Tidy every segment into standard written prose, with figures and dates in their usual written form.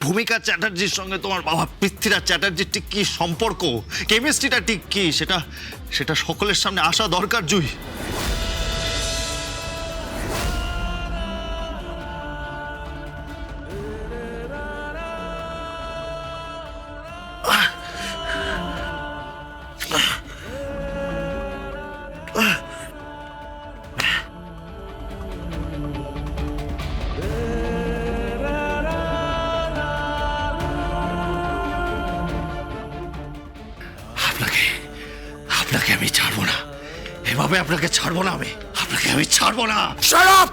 ভূমিকা চ্যাটার্জির সঙ্গে তোমার বাবা পৃথ্বীরাজ চ্যাটার্জির ঠিক কি সম্পর্ক, কেমিস্ট্রিটা ঠিক কি, সেটা সকলের সামনে আসা দরকার জুই। আপনাকে আমি ছাড়বো না, এভাবে আপনাকে ছাড়বো না, আপনাকে আমি ছাড়বো না। Shut up!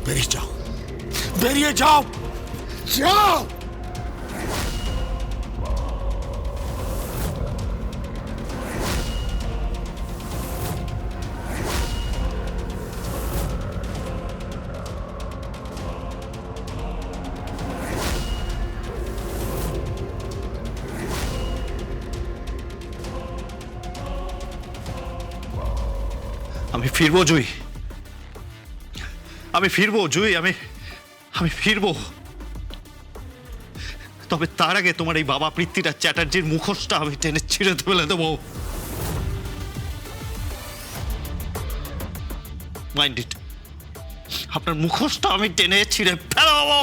বেরিয়ে যাও, বেরিয়ে যাও, যাও। আমি ফিরবো জুই, আমি ফিরবো জুই, আমি ফিরবো। তবে তার আগে তোমার এই বাবা পৃথ্বীরাজ চ্যাটার্জির মুখোশটা আমি টেনে ছিঁড়ে ফেলে দেবো। মাইন্ড ইট, আপনার মুখোশটা আমি টেনে ছিঁড়ে ফেলাবো।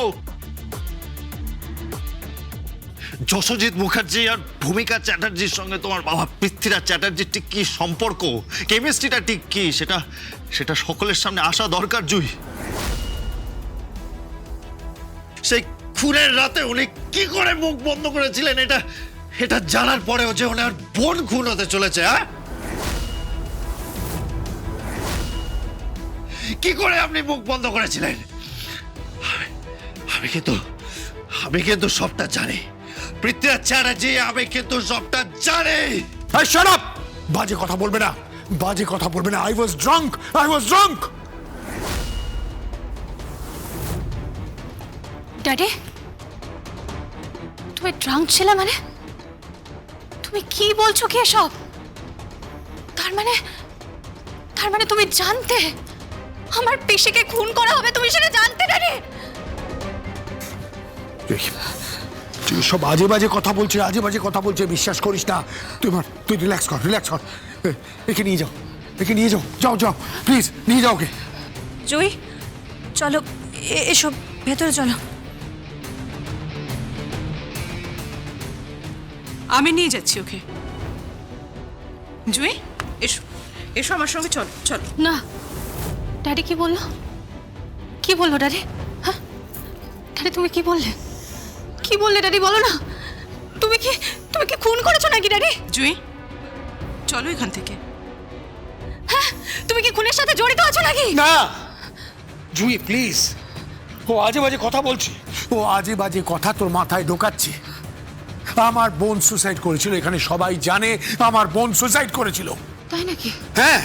যশোজিৎ মুখার্জি আর ভূমিকা চ্যাটার্জির সঙ্গে তোমার বাবা পৃথ্বীরাজ চ্যাটার্জির ঠিক কি সম্পর্ক, কেমিস্ট্রিটা ঠিক কি, সেটা সকলের সামনে আসা দরকার জুই। সেই খুনের রাতে উনি কি করে মুখ বন্ধ করেছিলেন এটা জানার পরেও যে ওনার বোন খুন হতে চলেছে, হ্যাঁ? কি করে আপনি মুখ বন্ধ করেছিলেন? আমি কিন্তু সবটা জানি পৃথ্বীরাজ চ্যাটার্জি, আমি কিন্তু সবটা জানি। Hey, shut up! বাজে কথা বলবে না, বাজে কথা বলবে না। I was drunk, I was drunk! Daddy, তুমি ড্রাঙ্ক ছিলে মানে? তুমি কি বলছো কি এসব? তার মানে তুমি জানতে আমার পিসিকে খুন করা হবে? তুমি সেটা জানতে ড্যাডি? তুই সব আজে বাজে কথা বলছে, আজে বাজে কথা বলছে, বিশ্বাস করিস না। তুই রিল্যাক্স কর, রিল্যাক্স কর। একে নিয়ে যাও, একে নিয়ে যাও, যাও যাও প্লিজ, নিয়ে যাও ওকে। জুই চলো, এসব ভেতরে চলো। আমি নিয়ে যাচ্ছি ওকে। জুই এসো, এসো আমার সঙ্গে, চলো চলো। না, ড্যাডি কি বললো? কি বললো ড্যাডি? হ্যাঁ ড্যাডি, তুমি কি বললে? কি বললে ড্যাডি? বলো না। তুমি কি খুন করেছো নাকি ড্যাডি? জুই চলো এখান থেকে। হ্যাঁ, তুমি কি খুনের সাথে জড়িত আছো নাকি? না জুই প্লিজ, ও আজে বাজে কথা বলছে, ও আজে বাজে কথা তোর মাথায় ঢোকাচ্ছে। আমার বোন সুসাইড করেছিল, এখানে সবাই জানে আমার বোন সুসাইড করেছিল। তাই নাকি? হ্যাঁ।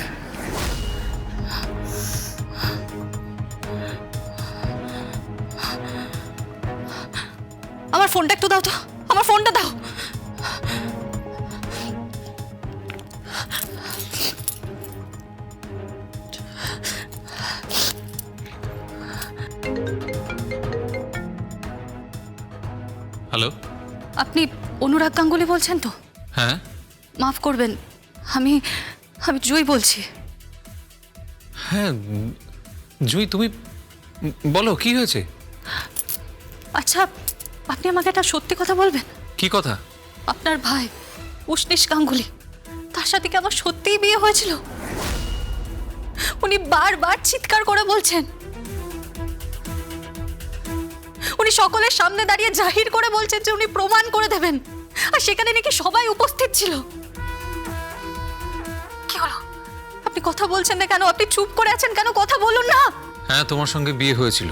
আমার ফোনটা একটু দাও তো, আমার ফোনটা দাও। হ্যালো, আপনি অনুরাগ গাঙ্গুলি বলছেন তো? হ্যাঁ মাফ করবেন, আমি জুই বলছি। হ্যাঁ জুই, তুমি বলো কি হয়েছে? আচ্ছা, আপনি আমাকে একটা সত্যি কথা বলবেন? কি কথা? আপনার ভাই উষ্ণিশ গাঙ্গুলি, তার সাথে কি আমার সত্যিই বিয়ে হয়েছিল? উনি বারবার চিৎকার করে বলছেন, উনি সকলের সামনে দাঁড়িয়ে জাহির করে বলছেন যে উনি প্রমাণ করে দেবেন, আর সেখানে নাকি সবাই উপস্থিত ছিল। কি হলো? আপনি কথা বলছেন না কেন? আপনি চুপ করে আছেন কেন? কথা বলুন না। হ্যাঁ, তোমার সঙ্গে বিয়ে হয়েছিল।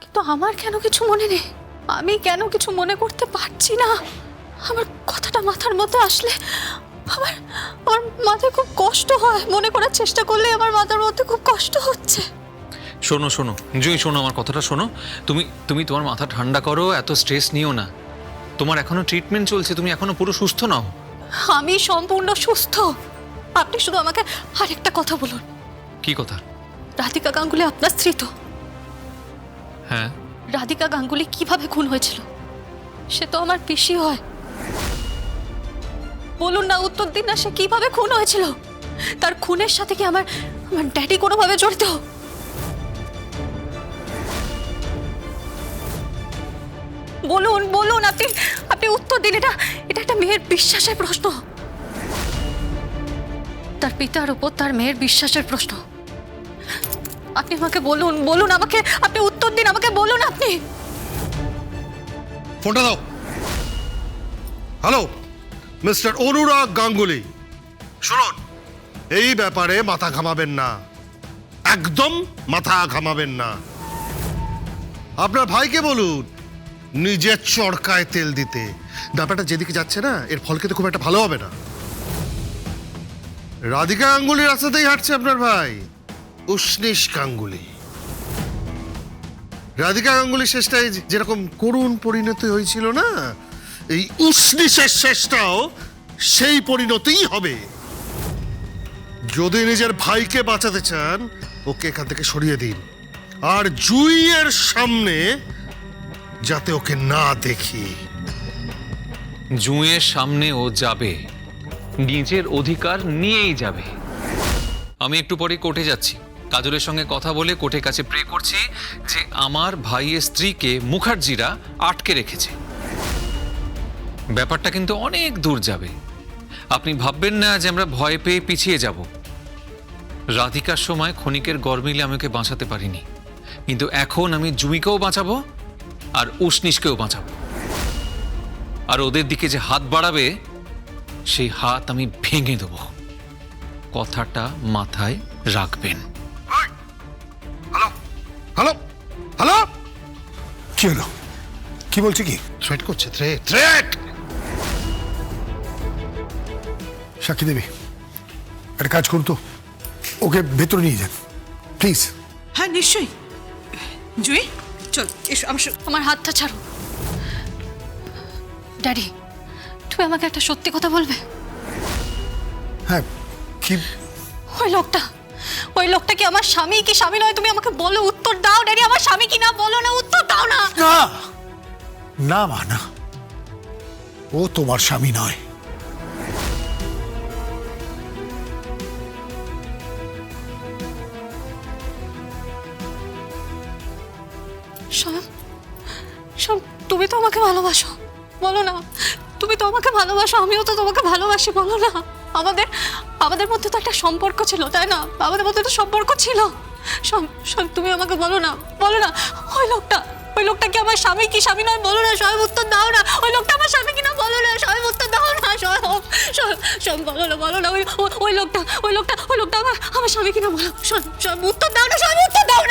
কিন্তু আমার কেন কিছু মনে নেই? আমি কেন কিছু মনে করতে পারছি না? আমার কথাটা মাথার মধ্যে আসলে আমার মাথায় খুব কষ্ট হয়। মনে করার চেষ্টা করলে আমার মাথার মধ্যে খুব কষ্ট হচ্ছে। শোনো শোনো জুই, শোনো আমার কথাটা শোনো। তুমি তোমার মাথা ঠান্ডা করো, এত স্ট্রেস নিও না। তোমার এখনো ট্রিটমেন্ট চলছে, তুমি এখনো পুরো সুস্থ নাও। আমি সম্পূর্ণ সুস্থ। আপনি শুধু আমাকে আরেকটা কথা বলুন। কি কথা? রাধিকা গাঙ্গুলি আপনার স্ত্রী তো? হ্যাঁ, রাধিকা গাঙ্গুলি কিভাবে খুন হয়েছিল? সে তো আমার পিসি হয়। বলুন না, উত্তর দিন না, সে কিভাবে খুন হয়েছিল? তার খুনের সাথে কি আমার আমার ড্যাডি কোনোভাবে জড়িত? বলুন বলুন, আপনি আপনি উত্তর দিন। এটা এটা একটা মেয়ের বিশ্বাসের প্রশ্ন। তার পিতার উপর তার মেয়ের বিশ্বাসের প্রশ্ন। আপনি আমাকে বলুন, বলুন আমাকে, আপনি উত্তর দিন, আমাকে বলুন আপনি। ফোনটা দাও। হ্যালো, মিস্টার অনুরাগ গাঙ্গুলি, শুনুন, এই ব্যাপারে মাথা ঘামাবেন না, একদম মাথা ঘামাবেন না। আপনার ভাইকে বলুন নিজের চরকায় তেল দিতে। ব্যাপারটা যেদিকে যাচ্ছে না, এর ফল কিন্তু খুব একটা ভালো হবে না। রাধিকা গাঙ্গুলির রাস্তাতেই হাঁটছে আপনার ভাই উষ্ণিস গাঙ্গুলি। রাধিকা গাঙ্গুলি শেষটায় যেরকম করুণ পরিণতি হয়েছিল না, এই উষ্ণিসের শেষটাও সেই পরিণতিই হবে। যদি নিজের ভাইকে বাঁচাতে চান, ওকে এখান থেকে সরিয়ে দিন, আর জুইয়ের সামনে যাতে ওকে না দেখি। জুঁয়ের সামনে ও যাবে, নিজের অধিকার নিয়েই যাবে। আমি একটু পরে কোর্টে যাচ্ছি, কাজলের সঙ্গে কথা বলে কোর্টের কাছে প্রে করছি যে আমার ভাইয়ের স্ত্রীকে মুখার্জিরা আটকে রেখেছে। ব্যাপারটা কিন্তু অনেক দূর যাবে। আপনি ভাববেন না যে আমরা ভয় পেয়ে পিছিয়ে যাব। রাধিকার সময় ক্ষণিকের গরমিলে আমাকে বাঁচাতে পারিনি, কিন্তু এখন আমি জুঁইকেও বাঁচাবো আর উষ্ণিসকেও বাঁচাবো। আর ওদের দিকে যে হাত বাড়াবে, সেই হাত আমি ভেঙে দেব। কথাটা মাথায় রাখবেন। হ্যালো হ্যালো হ্যালো, কি হলো? কি বলছে? কি থ্রেট করছে? থ্রেট। সাক্ষী দেবী, একটা কাজ করুন তো, ওকে ভেতরে নিয়ে যান প্লিজ। হ্যাঁ নিশ্চয়ই। জুই চল, এসো আমার সঙ্গে। আমার হাতটা ছাড়ো। ড্যাডি, তুমি আমাকে একটা সত্যি কথা বলবে? হ্যাঁ, কি? ওই লোকটা কি আমার স্বামী কি স্বামী নয়? তুমি আমাকে বলো, উত্তর দাও ড্যাডি। আমার স্বামী কি না, বলো না, উত্তর দাও না। না না মা, না, ও তোমার স্বামী নয়। শ্যাম, শ্যাম, তুমি তো আমাকে ভালোবাসো, বলো না। তুমি তো আমাকে ভালোবাসো, আমিও তো তোমাকে ভালোবাসি, বলো না। আমাদের আমাদের মধ্যে তো একটা সম্পর্ক ছিল, তাই না? আমাদের মধ্যে তো সম্পর্ক ছিল। শ্যাম, শ্যাম, তুমি আমাকে বলো না, বলো না। ওই লোকটা কি আমার স্বামী কি স্বামী নয়, বলো না। সবাই উত্তর দাও না। ওই লোকটা আমার স্বামী কি না, বলো না। সবাই উত্তর দাও না। সব বলো না, বলো না। ওই লোকটা আমার স্বামী কিনা, বলো। সব উত্তর দাও না। সবাই উত্তর দাও না।